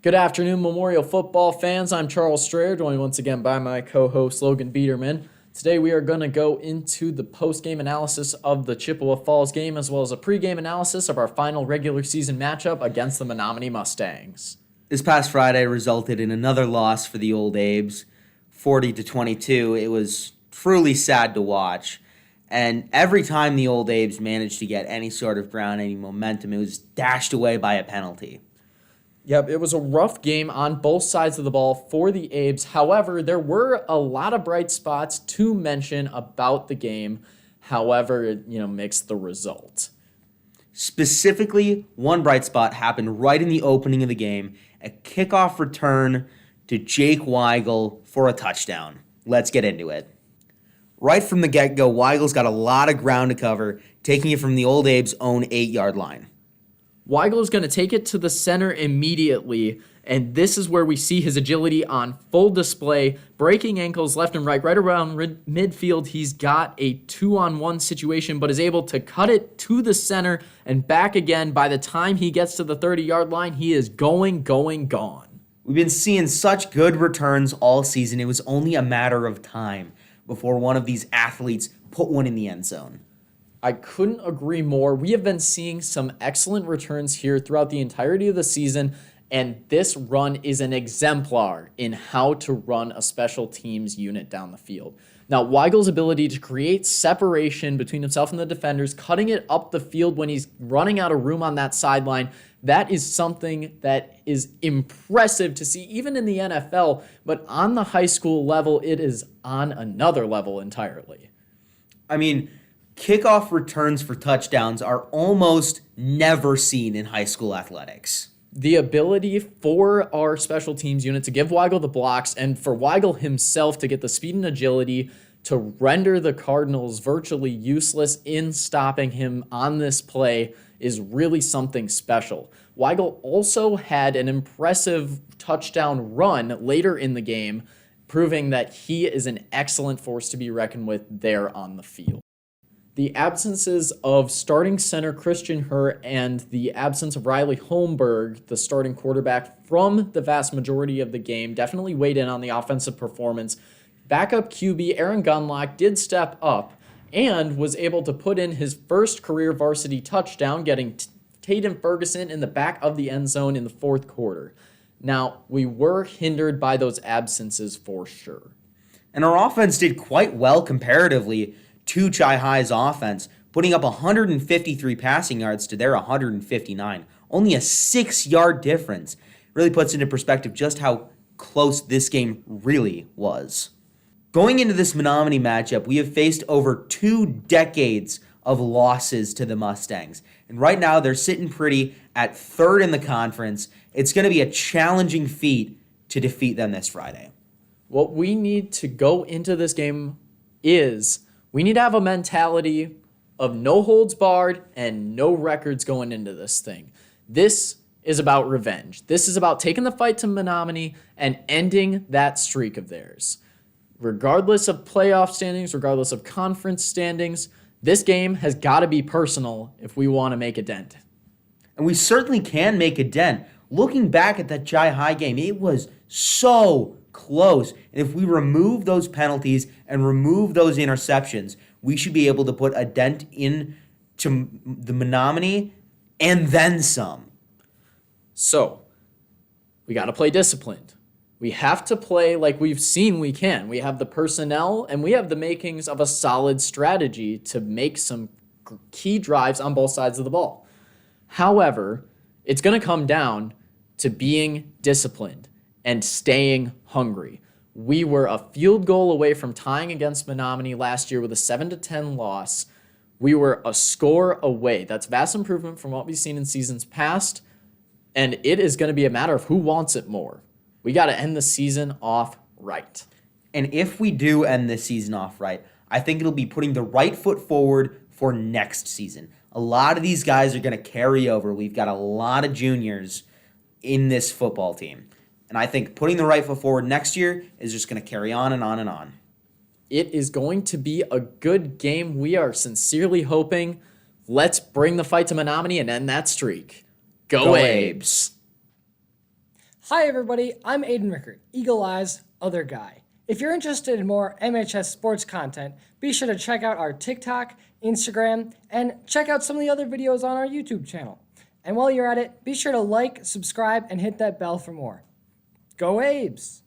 Good afternoon, Memorial football fans. I'm Charles Strayer, joined once again by my co-host Logan Biedermann. Today we are going to go into the post-game analysis of the Chippewa Falls game as well as a pre-game analysis of our final regular season matchup against the Menomonie Mustangs. This past Friday resulted in another loss for the old Abes, 40-22. It was truly sad to watch. And every time the old Abes managed to get any sort of ground, any momentum, it was dashed away by a penalty. Yep, it was a rough game on both sides of the ball for the Abes. However, there were a lot of bright spots to mention about the game. However, it mixed the result. Specifically, one bright spot happened right in the opening of the game, a kickoff return to Jake Weigel for a touchdown. Let's get into it. Right from the get-go, Weigel's got a lot of ground to cover, taking it from the old Abe's own 8-yard line. Weigel is going to take it to the center immediately, and this is where we see his agility on full display, breaking ankles left and right around midfield. He's got a 2-on-1 situation, but is able to cut it to the center and back again. By the time he gets to the 30-yard line, he is gone. We've been seeing such good returns all season. It was only a matter of time before one of these athletes put one in the end zone. I couldn't agree more. We have been seeing some excellent returns here throughout the entirety of the season, and this run is an exemplar in how to run a special teams unit down the field. Now, Weigel's ability to create separation between himself and the defenders, cutting it up the field when he's running out of room on that sideline, that is something that is impressive to see even in the NFL, but on the high school level, it is on another level entirely. I mean, kickoff returns for touchdowns are almost never seen in high school athletics. The ability for our special teams unit to give Weigel the blocks and for Weigel himself to get the speed and agility to render the Cardinals virtually useless in stopping him on this play is really something special. Weigel also had an impressive touchdown run later in the game, proving that he is an excellent force to be reckoned with there on the field. The absences of starting center Christian Hurt and the absence of Riley Holmberg, the starting quarterback, from the vast majority of the game definitely weighed in on the offensive performance. Backup QB Aaron Gundlach did step up and was able to put in his first career varsity touchdown, getting Tatum Ferguson in the back of the end zone in the fourth quarter. Now, we were hindered by those absences for sure. And our offense did quite well comparatively to Chi-High's offense, putting up 153 passing yards to their 159. Only a 6-yard difference. Really puts into perspective just how close this game really was. Going into this Menomonie matchup, we have faced over 2 decades of losses to the Mustangs. And right now, they're sitting pretty at third in the conference. It's going to be a challenging feat to defeat them this Friday. What we need to go into this game is we need to have a mentality of no holds barred and no records going into this thing. This is about revenge. This is about taking the fight to Menomonie and ending that streak of theirs. Regardless of playoff standings, regardless of conference standings, this game has got to be personal if we want to make a dent. And we certainly can make a dent. Looking back at that Chi-High game, it was so close. And if we remove those penalties and remove those interceptions, we should be able to put a dent into the Menomonie and then some. So, we got to play disciplined. We have to play like we've seen we can. We have the personnel and we have the makings of a solid strategy to make some key drives on both sides of the ball. However, it's going to come down to being disciplined and staying hungry. We were a field goal away from tying against Menomonie last year with a 7-10 loss. We were a score away. That's vast improvement from what we've seen in seasons past, and it is going to be a matter of who wants it more. We got to end the season off right. And if we do end this season off right, I think it'll be putting the right foot forward for next season. A lot of these guys are going to carry over. We've got a lot of juniors in this football team. And I think putting the right foot forward next year is just going to carry on and on and on. It is going to be a good game. We are sincerely hoping. Let's bring the fight to Menomonie and end that streak. Go Abes! Hi everybody, I'm Aiden Rickert, Eagle Eyes, Other Guy. If you're interested in more MHS sports content, be sure to check out our TikTok, Instagram, and check out some of the other videos on our YouTube channel. And while you're at it, be sure to like, subscribe, and hit that bell for more. Go Abes!